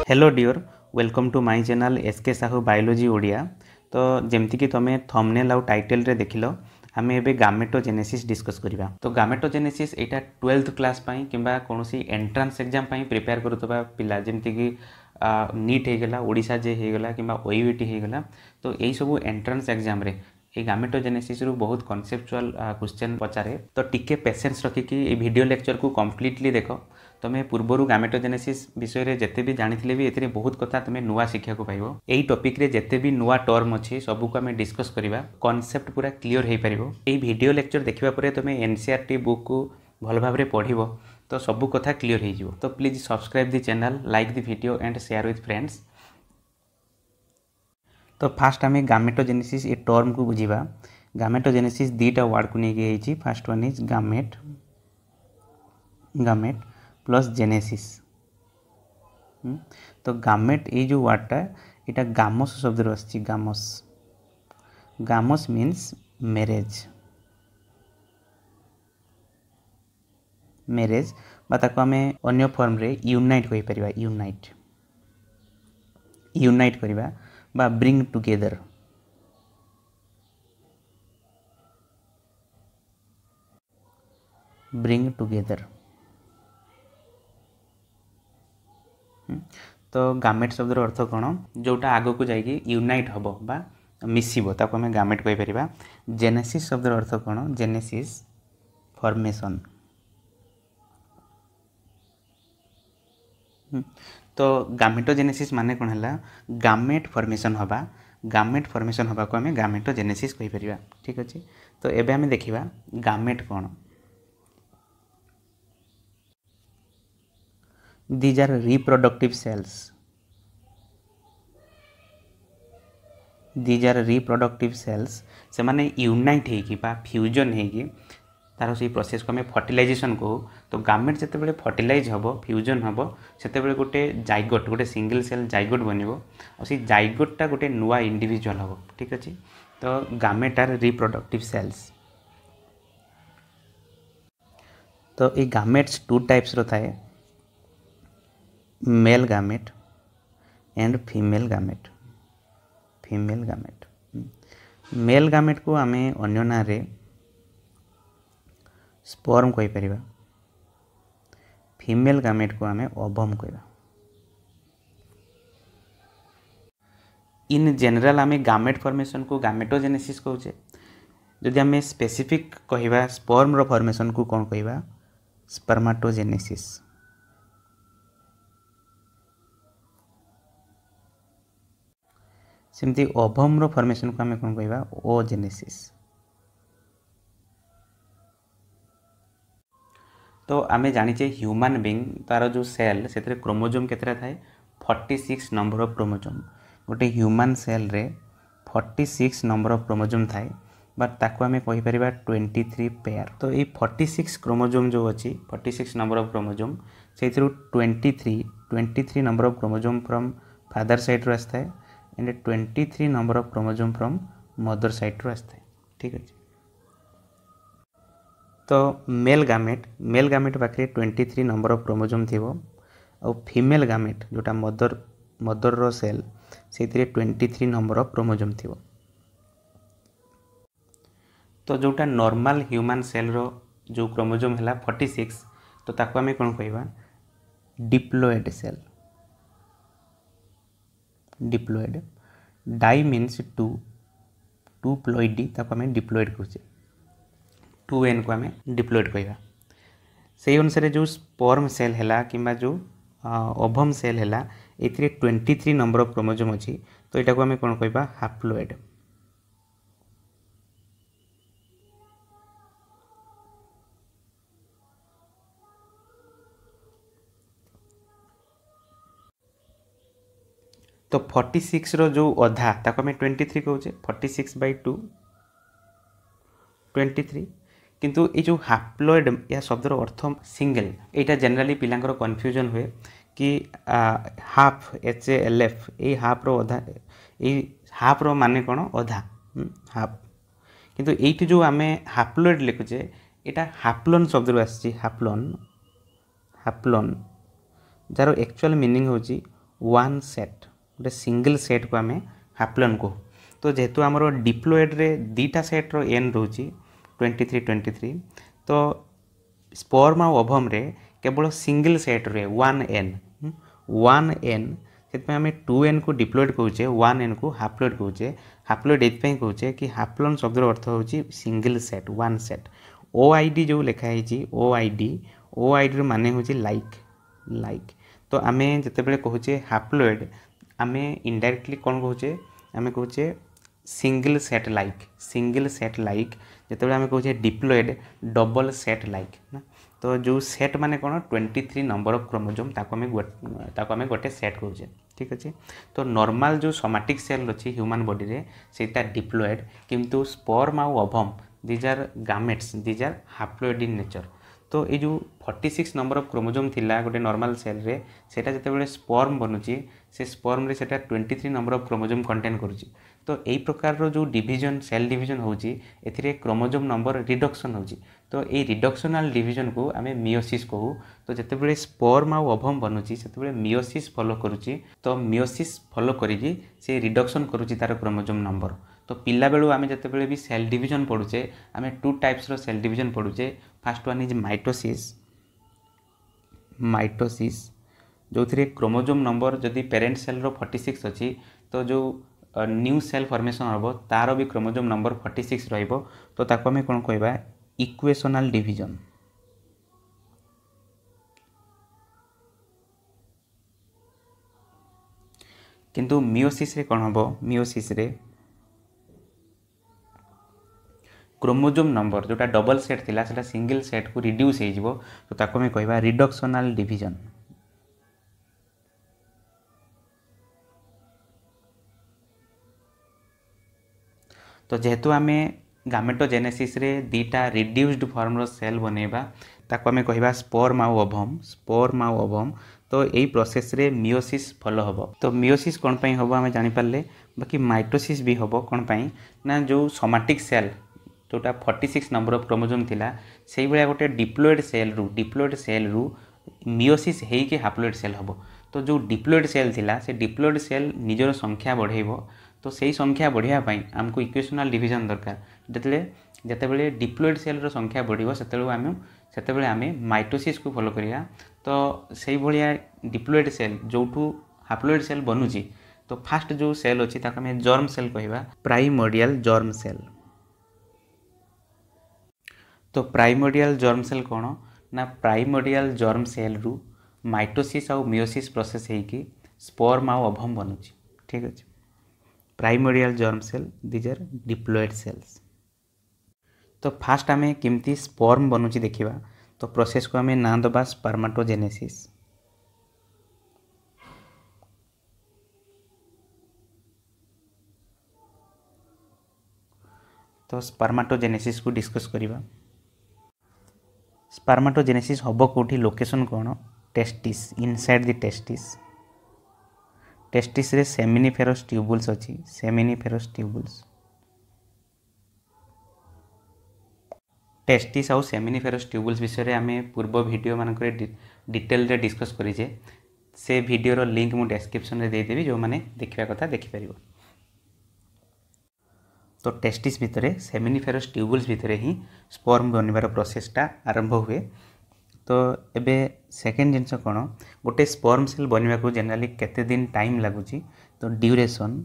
Hello dear welcome to my channel SK Sahu biology Odia. तो जमती कि तुम थंबनेल आउ टाइटल रे देखिलो आम एबे गामेटोजेनेसिस डिस्कस करिबा। तो गामेटोजेनेसिस एटा 12th क्लास पई किंबा कोनोसी एंट्रांस एग्जाम पई प्रिपेयर करतबा पिला जमती कि नीट हे गेला ओडिशा जे हे गेला किंबा ओईवीटी हे गेला। तो एई सब एंट्रांस एग्जाम रे ये गामेटोजेनेसिस रु बहुत कॉन्सेप्चुअल क्वेश्चन पचारे। तो टिके पेशेंस रखिकी ये वीडियो लेक्चर को कंप्लीटली देख। तुम्हें पूर्वर गामेटोजेनेसिस विषय रे जेते भी जानिथिले भी एथिरे बहुत कथा तुम्हें नुआ शिक्षा को पाइबो। एई टॉपिक रे जेते भी नुआ टर्म अछि सबु को हमें डिस्कस करिबा, कांसेप्ट पूरा क्लियर हे परिबो। एई वीडियो लेक्चर देखिबा परे तुम्हें एनसीईआरटी बुक को भल भाबरे पढिबो तो सबु कथा क्लियर हे जिवो। तो please subscribe the channel, like the video and share with friends. तो फास्ट आम गामेटोजेनेसिस ये टर्म को बुझा। गामेटोजेनेसिस दीटा वर्ड को लेकिन first one is gamete, gamete plus genesis. तो गामेट ये जो वर्डटा यहाँ गामस शब्द आसी, गामस। गामस मीन्स मैरेज, मैरेज बाताको आम अन्य फॉर्म रे यूनाइट कहि परिबा। यूनाइट, यूनाइट करिबा बा ब्रिंग टुगेदर। Bring together. तो गामेट शब्द अर्थ कौन, जोटा आग को जाइए यूनाइट हम बा मिसिबो ताको हमें गामेट कहि परिबा। जेनेसिस शब्द अर्थ कौन, जेनेसिस फॉर्मेशन। तो गामेटोजेनेसिस माने कौन है, गामेट फॉर्मेशन हवा। गामेट फॉर्मेशन हवा को हमें गामेटोजेनेसिस कहि परिबा। ठीक अच्छे। तो एबे हमें देखिबा गामेट कौन। These are reproductive cells. These are reproductive cells. से माने यूनाइट हेकी बा फ्यूजन हेकी तार से प्रोसेस को हमें फर्टिलाइजेशन कहू। तो गामेट जिते बड़े फर्टिलाइज हम, फ्यूजन हम, से गोटे जाइगोट, गोटे सिंगल सेल जाइगोट बनब और से जाइगोटा गोटे नुआ इंडिविजुअल हम। ठीक अच्छे। तो गामेट आर रिप्रोडक्टिव सेल्स। तो ये गामेट्स टू टाइप्स रो थाए, male gamete and female gamete. Female gamete, male gamete को आम अन्य ना रे स्पर्म कहि परिबा। फीमेल गामेट को आम ओवम कहबा। इन जनरल आम गामेट फॉर्मेशन को गामेटोजेनेसिस कहूचे। जदि आम स्पेसिफिक कहवा स्पर्म रो फॉर्मेशन को कौन कहवा, स्पर्माटोजेनेसिस। सेमती ओवम रो फॉर्मेशन को आम कौन कहवा, ओजेनेसिस। तो आम जानिचे ह्यूमन बीइंग तार जो सेल से क्रोमोजोम केतरा थाए, 46 नंबर ऑफ क्रोमोजोम। गोटे ह्यूमन सेल रे 46 नंबर ऑफ क्रोमोजोम थाए, बट ताको आम कहि परिबा 23 पेयर। तो ये 46 क्रोमोजोम जो अच्छी 46 नंबर ऑफ क्रोमोजोम से 23 number of chromosome from father side रो आस्था है and 23 number of chromosome from mother side रो आस्था है। ठीक अच्छे। तो मेल गामेट पाखे 23 नंबर ऑफ क्रोमोजोम थी और फीमेल गामेट जोटा मदर रो सेल से 23 नंबर ऑफ क्रोमोजोम थी। तो जोटा नॉर्मल ह्यूमन सेल रो जो क्रोमोजोम है 46, तो ताको आम कौन कहवा, diploid cell. Diploid, di means two ploidy ताको आम डिप्लोएड कहचे। 2n को आम डिप्लोएड कहवा। से अनुसार जो स्पर्म सेल है कि जो ओवम सेल है ये 23 नंबर ऑफ क्रोमोजोम अच्छी, तो यहाँ को आम कौन कहवा, हाप्लोएड। तो 46 रो जो अधा ताको आम 23 कहचे, 46/2 23। किंतु ये जो हाप्लोइड या शब्दर अर्थ सिंगल, यहाँ जनरली पिलांकर कन्फ्यूजन हुए कि हाफ HALF ये हाफ रो अधा, ये हाफ रो माने कौन, अधा हाफ। किंतु ये जो आम हाप्लोइड लिखुचे यहाँ हाप्लोन शब्द रो आसी, हाप्लोन। हाप्लोन जार एक्चुअल मीनिंग होची वन सेट गोटे सिंगल सेट को आम हाप्लोन कहू। तो जेहेतु आमर डिप्लोएड रे दीटा सेट्र एन रोची 23 तो स्पर्म आ ओवम रे केवल सिंगल सेट रे वन एन से आम 2n को डिप्लोएड कहे 1n को हाप्लोएड कहे। हाप्लोएड ये कहे कि हाप्लोन शब्द अर्थ हूँ सिंगल सेट वन सेट। ओआईडी जो लिखाई ओआईडी माने हूँ लाइक। तो आम जितेबाला कहचे हाप्लोएड आम इनडायरेक्टली कौन कहचे आम कहचे सिंगल सेट लाइक जिते आम कहचे डिप्लोएड डबल सेट लाइक ना। तो जो सेट माने कौन 23 नंबर ऑफ क्रोमोसोम ताको आम गोटे सेट कहचे ठीक अच्छे। तो नॉर्मल जो सोमैटिक सेल अच्छी ह्यूमन बॉडी रे सेटा डिप्लोएड किंतु स्पर्म आ ovum these are gametes these are haploid in nature. तो ये जो 46 नंबर ऑफ क्रोमोसोम थिला गोटे नॉर्मल सेल रे सेटा जितेबाला स्पर्म बनुची से स्पर्म रे सेटा 23 नंबर ऑफ क्रोमोसोम कंटेन करुची। तो यही प्रकार जो डिवीजन सेल डिवीजन होची एथिरे क्रोमोसोम नंबर रिडक्शन होची। तो ये रिडक्शनल डिवीजन को आम मियोसिस कहू। तो जितेबाला स्पर्म आ ओवम बनुची सेतेबाला मियोसिस फॉलो करुची। तो मियोसिस फॉलो करिकी से रिडक्शन करुची तार क्रोमोसोम नंबर। तो पिला बेलू आम जितेबाला भी सेल डिवीजन पढ़ुचे आम टू टाइप्स रो सेल डिवीजन पढ़ुचे। फर्स्ट वन इज माइटोसिस जो थे क्रोमोसोम नंबर जदि पेरेंट सेल रो 46 अच्छी तो जो न्यू सेल फॉर्मेशन हम तार भी क्रोमोसोम नंबर 46 रहिबो। तो ताको आम कौन कहबा इक्वेशनल डिवीजन। किंतु मियोसिस रे कौन हम मियोसिस रे क्रोमोसोम नंबर जोटा डबल सेट थिला सेटा सिंगल सेट को रिड्यूस हो जिवो। तो ताको आम कहबा रिडक्शनल डिवीजन। तो जेहेतु आम गामेटोजेनेसिस रे दीटा रिड्यूस्ड फॉर्म रो सेल बनेबा ताको आम कहबा स्पर्म आ ओवम। तो यही प्रोसेस रे मियोसिस फॉलो होबो। तो मियोसिस कौन पई होबो आम जानि पारले बाकी माइटोसिस भी होबो कौन पई ना जो सोमैटिक सेल जोटा 46 नंबर ऑफ क्रोमोसोम थिला सेही भलिया गोटे डिप्लोएड सेल रु मियोसिस हेई के हाप्लोएड सेल होबो। तो जो डिप्लोएड सेल थिला से डिप्लोएड सेल निजर संख्या बढ़ेबो। तो सही संख्या बढ़िया पाई आमको इक्वेशनल डिवीजन दरकार। जितेबाला डिप्लोएड सेल रो संख्या बढ़िबो सेतेबेले आम माइटोसिस को फॉलो करिया। तो सही भलिया डिप्लोएड सेल जोठू हाप्लोएड सेल बनुची तो फास्ट जो सेल अच्छी ताको आम जर्म सेल कहबा प्राइमोर्डियल जर्म सेल। तो प्राइमोर्डियल जर्म सेल कौन ना प्राइमोर्डियल जर्म सेल रु माइटोसिस आउ मियोसिस प्रोसेस होगी स्पर्म आ ओवम बनुची ठीक अच्छे। Primordial germ cell these are diploid cells. तो फास्ट आम केमती स्पर्म बनुची देखिबा। तो प्रोसेस को आम ना दबा स्पर्माटोजेनेसिस। तो स्पर्माटोजेनेसिस को डिस्कस करिबा। स्पर्माटोजेनेसिस होबो कोठी लोकेशन कौन टेस्टिस इनसाइड द टेस्टिस रे सेमिनिफेरस ट्यूबुल्स अच्छी टेस्टिस आउ सेमिनिफेरस ट्यूबुल्स विषय आम पूर्व वीडियो मानक डिटेल रे डिस्कस करिजे। से वीडियो लिंक मु डिस्क्रिप्शन रे देदेवी जो माने देखिबा कथा देखिपारिबो। तो टेस्टिस भितर सेमिनिफेरस ट्यूबुल्स भितर ही स्पर्म बनवार प्रोसेसटा आरंभ हुए। तो एबे सेकेंड जिनस कौन गोटे स्पर्म सेल बनवा को जनरली केते दिन टाइम लगुची। तो ड्यूरेशन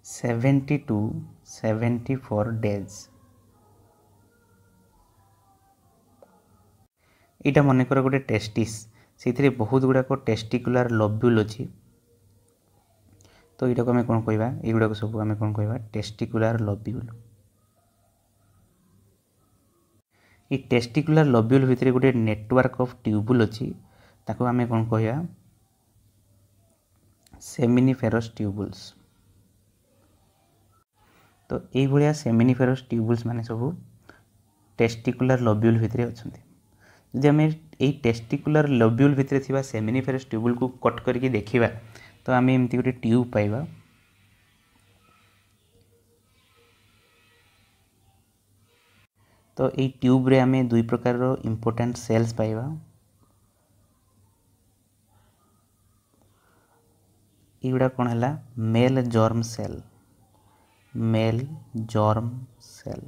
70 to 74 डेज। इटा मनकर गोटे टेस्टिस से बहुत गुड़ाक टेस्टिकुलर लब्यूल अच्छी। तो यहाँ को आम कौन कहवा युवाक सब आम कौन कहवा टेस्टिकुलर लब्यूल। ये टेस्टिकुलर लब्यूल भितर गोटे नेटवर्क ऑफ ट्यूबुल अच्छी ताको आम कौन कहवा सेमिनिफेरस ट्यूबुल्स। तो ये भाया सेमिनिफेरस ट्यूबुल्स माने सब टेस्टिकुलर लब्यूल भितर अच्छा। जदि आम ये टेस्टिकुलर लब्यूल भितर थिबा सेमिनिफेरस ट्यूबुल को कट करके देखिबा तो आम एमती गोटे ट्यूब पाइबा। तो ये ट्यूब रे आम दुई प्रकार इम्पोर्टेंट सेल्स पाइबा। एगुड़ा कौन है male germ cell, male germ cell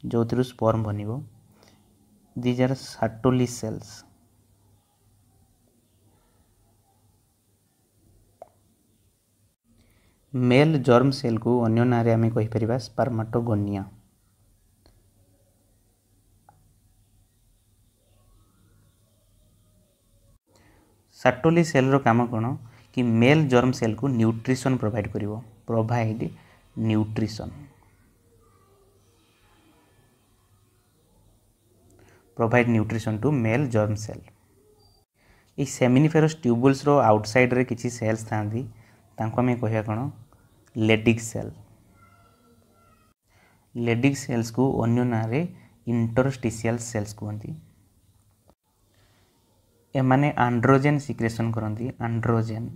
जो थी स्पर्म बनिबो। These are Sertoli cells. Male germ cell को अन्य नाम आम कहीपर स्पर्माटोगोनिया। सर्टोली सेल रो काम कौन कि मेल जर्म सेल को न्यूट्रिशन प्रोवाइड करिवो, provide nutrition, provide nutrition to male germ cell. ये सेमिनिफेरस ट्यूबुल्स रो आउटसाइड रे किछि सेल्स थांदी तांको हमें कहया कौन लेडिक सेल। लेडिक सेल्स को अन्य नाम रे इंटरस्टिशियल सेल्स कहती। एमाने आंड्रोजेन सिक्रेशन करती, आंड्रोजेन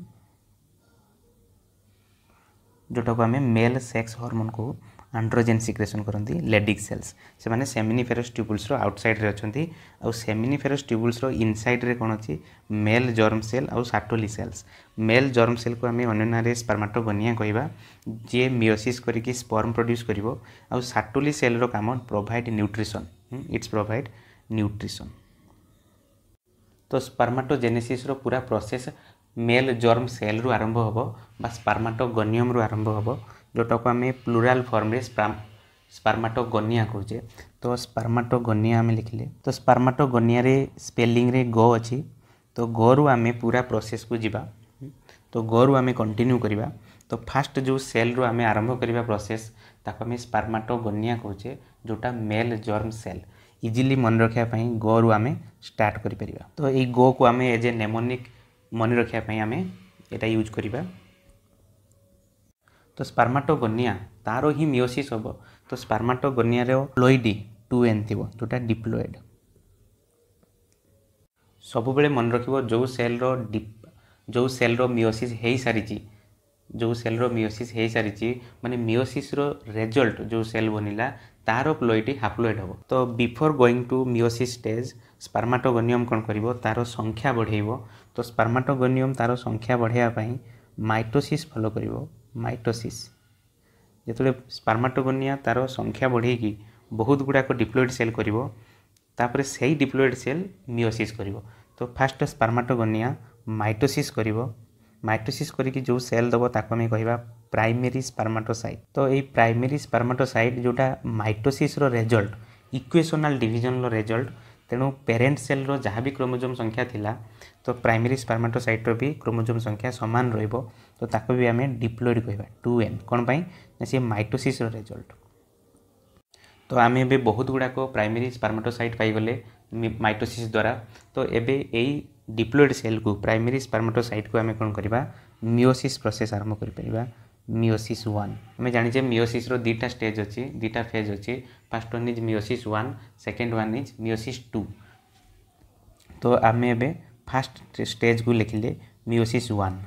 जोटा को आम मेल सेक्स हार्मोन को आंड्रोजेन सिक्रेशन करती लेडिक सेल्स। से माने सेमिनिफेरस ट्यूबुल्स रो आउटसाइड रे अछंती आ सेमिनिफेरस ट्यूबुल्स रो इनसाइड रे कोन अछि मेल जर्म सेल आ Sertoli cells. Male germ cell को आम अन्य नाम रे स्पर्माटोगोनिया कहबा जे मियोसिस करिकि स्पर्म प्रोड्यूस करिवो आ सर्टोली सेल रो काम provide nutrition, it's provide nutrition. तो स्पर्माटोजेनेसिस रो पूरा प्रोसेस मेल जर्म सेल रु आरंभ होबो बा स्पर्माटोगोनियम रु आरंभ होबो जोटा को आम प्लूराल फॉर्म रे स्पर्माटोगोनिया कहूचे। तो स्पर्माटोगोनिया आम लिखले तो स्पर्माटोगोनिया रे स्पेलिंग रे गो अच्छी। तो गो रु आम पूरा प्रोसेस को जीवा। तो गो रु आम कंटिन्यू करिबा। तो फास्ट जो सेल रु आम आरंभ करिबा प्रोसेस ताको आम स्पर्माटोगोनिया कहूचे जोटा मेल जर्म सेल। इजिली मन रखापी गो रु आम स्टार्ट करिपरिबा। तो ये गो को आम एज ए नेमोनिक मन रखापी आम एटा यूज करिबा। तो स्पर्माटोगोनिया तारो ही मियोसिस होबो। तो स्पर्माटोगोनिया रो प्लोइडी 2n थिबो जोटा डिप्लोइड। सब बेले मन रखिबो जो सेल रो मियोसिस हेई सारिची, जो सेल रो मियोसिस हेई सारिची माने मियोसिस रो रिजल्ट जो सेल बनिला तारो प्लोइडी हाप्लोइड होबो। तो before going to meiosis stage spermatogonium कोन करिवो तारो संख्या बढ़ाइबो। तो स्पर्माटोगोनियम तारो संख्या बढ़ाइबा पई माइटोसिस फॉलो करिवो। माइटोसिस जेतले स्पर्माटोगोनिया तारो संख्या बढ़ेकी बहुत गुड़ाक डिप्लोइड सेल करिवो तापरे सेही डिप्लोइड सेल मियोसिस करिवो। तो फास्ट स्पर्माटोगोनिया माइटोसिस करिवो। माइटोसिस करिकी जो सेल दबो ताको हम कहबा प्राइमरी स्पर्माटोसाइट। तो ये प्राइमरी स्पर्माटोसाइट जोटा माइटोसिस रो रिजल्ट इक्वेशनल डिवीजन रो रिजल्ट। तेणु पेरेंट सेल रो जहाँ भी क्रोमोजोम संख्या थिला तो प्राइमरी स्पर्माटोसाइट रो भी क्रोमोजोम संख्या समान रहिबो। तो ताको भी आम डिप्लोइड कहबा 2n कौन पाई से माइटोसिस रो रिजल्ट। तो आम ए बहुत गुड़ाक प्राइमरी स्पर्माटोसाइट पाईगले माइटोसिस द्वारा। तो एबे यही डिप्लोइड सेल को प्राइमरी स्पर्माटोसाइट को आम कौन करवा मियोसिस प्रोसेस आरंभ कर मियोसिस 1। आम जाने मियोसिस रो दीटा स्टेज अच्छी, दीटा फेज अच्छी। First one is meiosis 1, second one is meiosis 2। तो आम ए फास्ट स्टेज को लिखिले मियोसिस 1।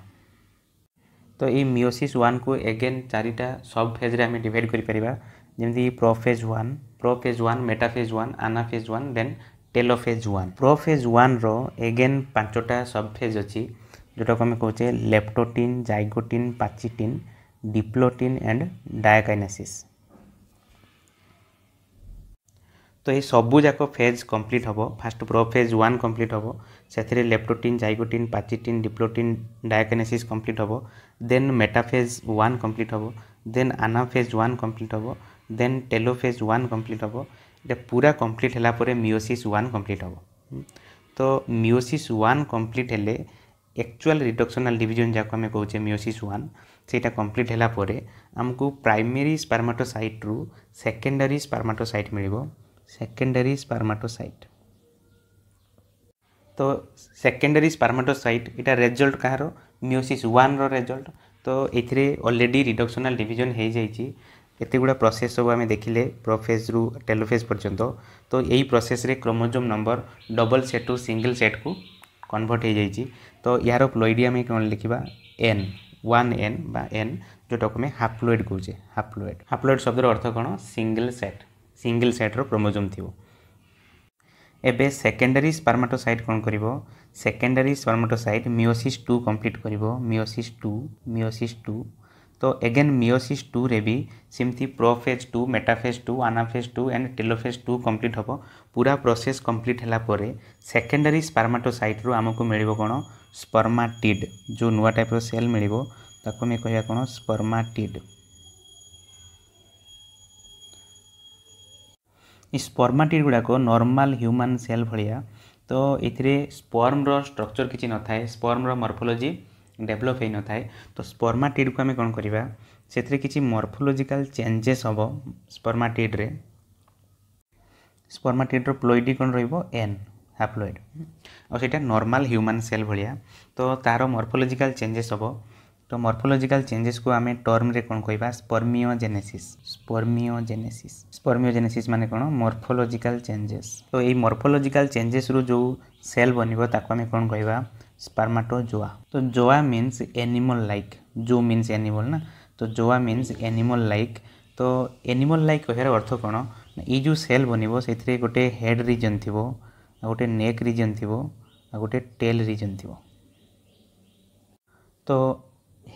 तो ये मियोसिस 1 को एगेन चारिटा सब फेज रे आम डिवाइड करिपरिबा जेमती prophase 1, metaphase 1, anaphase 1 then telophase 1। Prophase 1 रो एगेन 5टा सब फेज अच्छी जोटा को आम कहचे leptotene, zygotene, pachytene, diplotene and diakinesis. तो ये सबू जाक फेज कंप्लीट हम। फास्ट प्रोफेज 1 कंप्लीट हम, से leptotene, zygotene, pachytene, diplotene, diakinesis complete हम। देन मेटाफेज 1 कंप्लीट हम, देन आनाफेज 1 कंप्लीट हम, देन टेलोफेज 1 कंप्लीट हम। ये पूरा कंप्लीट है पर मियोसिस 1 कंप्लीट हम। तो मियोसिस 1 कंप्लीट हेले एक्चुअल रिडक्शनल डिवीजन जाको आम कहचे मियोसिस 1 सेटा कंप्लीट है पर आमको प्राइमरी स्पर्माटोसाइट रु सेकेंडरी स्पर्माटोसाइट मिलिबो। सेकेंडरी स्पर्माटोसाइट तो सेकेंडरी स्पर्माटोसाइट इटा रिजल्ट कहार मियोसिस 1 रो रिजल्ट। तो एथिरे ऑलरेडी रिडक्शनल डिवीजन हो जाइए। एते गुड़ा प्रोसेस सब आम देखिले प्रोफेज रु टेलोफेज पर्यंत। तो यही प्रोसेस रे chromosome number double set to single set को कन्वर्ट हो जाइए। तो यार प्लोइडी आम कौन लिखा n 1n बा n जोटा को आम हाप्लोइड कहचे। हाप्लोइड शब्द अर्थ कौन सिंगल सेट रो क्रोमोजोम थी। एबे सेकेंडरी स्पर्माटोसाइट कौन करिवो सेकेंडरी स्पर्माटोसाइट मियोसिस 2 कंप्लीट करिवो मियोसिस 2 तो अगेन मियोसिस 2 रे भी सिमती prophase 2 metaphase 2 anaphase 2 and telophase 2 complete हबो पूरा प्रोसेस कंप्लीट हला परे सेकेंडरी स्पर्माटोसाइट रो हमको मिलिबो कोन स्पर्माटिड जो नुवा टाइप रो सेल मिलिबो ताको मे कहया कोन स्पर्माटिड स्पर्माटिड गुड़ाक नॉर्मल ह्यूमन सेल भाया तो ये स्पर्म रो स्ट्रक्चर किसी न थाए स्पर्म रो मॉर्फोलॉजी डेवलप हो न थाए तो स्पर्माटिड को आम कौन करवा से किसी मॉर्फोलॉजिकल चेंजेस हम स्पर्माटिड रे स्पर्माटिड रो प्लॉइडी कौन रहिबो एन हाप्लॉइड और सेटा नॉर्मल ह्यूमन सेल भाया तो तार मॉर्फोलॉजिकल चेंजेस हम तो मॉर्फोलॉजिकल चेंजेस को आम टर्म रे कौन कहबा स्पर्मियोजेनेसिस माने कौन मॉर्फोलॉजिकल चेंजेस तो ये मॉर्फोलॉजिकल चेंजेस रू जो सेल बनिबो ताको आम कौन कहबा स्पर्माटोजोआ तो जोआ मीन्स एनिमल लाइक जो मीन्स एनिमल ना तो जोआ मीन्स एनिमल लाइक तो एनिमल लाइक कहर अर्थ कौन ये जो सेल बनिबो से गोटे हेड रीजन थिबो गोटे नेक रीजन थिबो गोटे टेल रीजन थिबो तो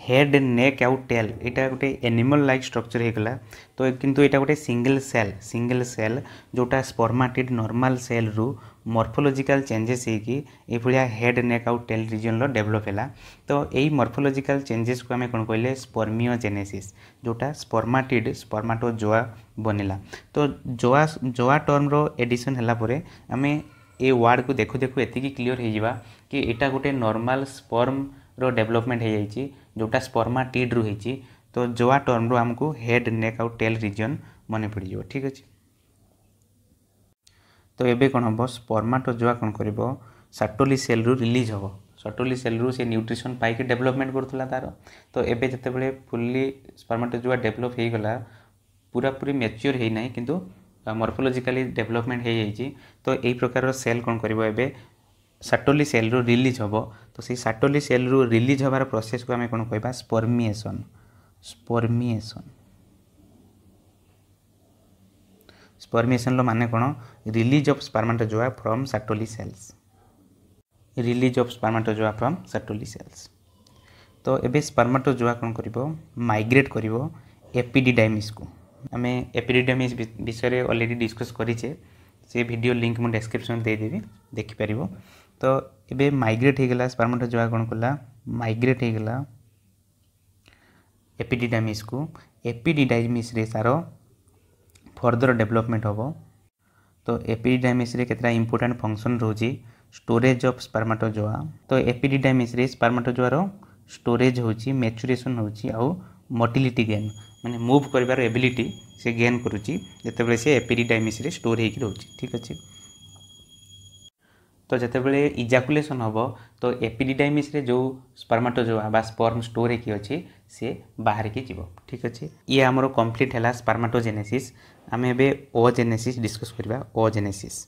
हेड नेक आउ टेल यहाँ गोटे एनिमल लाइक स्ट्रक्चर होगला तो किंतु यहाँ गोटे सिंगल सेल जोटा स्पर्माटिड नॉर्मल सेल रु मॉर्फोलॉजिकल चेंजेस होगी भाया हेड नेक आउ टेल रीजन रो डेवलप है तो यही मॉर्फोलॉजिकल चेंजेस को आम कौन कहले स्पर्मियोजेनेसिस जोटा स्पर्माटिड स्पर्माटोजोआ बनला तो जोआ टर्म रो एडिशन है परे आम ये वर्ड को देखु देखु एति क्लीयर हो जावा कि यहाँ गोटे नॉर्मल स्पर्म रो डेवलपमेंट हो जाइए जोटा स्पर्माटिड रु होइछि तो जोआ टर्म रो हमको हेड नेक आउ टेल रीजन मन पड़ जाए ठीक अच्छे तो ये कौन हम स्पर्माटोजोआ कौन कर साटोली सेल रु रिलीज हम साटोली सेल रु से न्यूट्रिशन पाई डेवलपमेंट करूला तार तो एबे जते फुल्ली स्पर्माटोजोआ डेवलप हो गला पूरा पूरी मैच्योर है ना किंतु मॉर्फोलॉजिकली डेवलपमेंट हो जाइए तो यही प्रकार सेल कौन कर साटोली सेल रु रिलीज हम तो सी साटोली सेल रु रिलीज हबार प्रोसेस को आम कौन कहबा स्पर्मिएशन माने कौन रिलीज ऑफ स्पर्माटोजोआ फ्रॉम साटोली सेल्स तो एबे स्पर्माटोजोआ कौन करिवो माइग्रेट करिवो एपिडिडाइमिस को आम एपिडिडाइमिस विषय ऑलरेडी डिस्कस करिचे से वीडियो लिंक मु डिस्क्रिप्शन दे देबी देखि परिवो तो एबे माइग्रेट हो गला स्पर्माटोजोआ कौन कला माइग्रेट हो गला एपिडिडाइमिस को एपिडिडाइमिस रे सारो फर्दर डेवलपमेंट हम तो एपिडिडाइमिस रे केतरा इंपोर्टेंट फंक्शन रोजी स्टोरेज ऑफ स्पर्माटोजोआ तो एपिडिडाइमिस रे स्पर्माटोजोआ रो स्टोरेज होची मैच्योरेशन होची आउ मोटिलिटी गेन माने मूव करिवार एबिलिटी से गेन करूची जेतेबेले से एपिडिडाइमिस रे स्टोर हेकी रहउची ठीक अछि तो जेतेबेले इजाकुलेशन हबो तो एपिडिडाइमिस रे जो स्पर्माटोजोआ बा स्पर्म स्टोर हेकी अछि से बाहर की जीवो ठीक अछि ये हमरो कंप्लीट हैला स्पर्माटोजेनेसिस आमे एबे ओजेनेसिस डिस्कस करबा ओजेनेसिस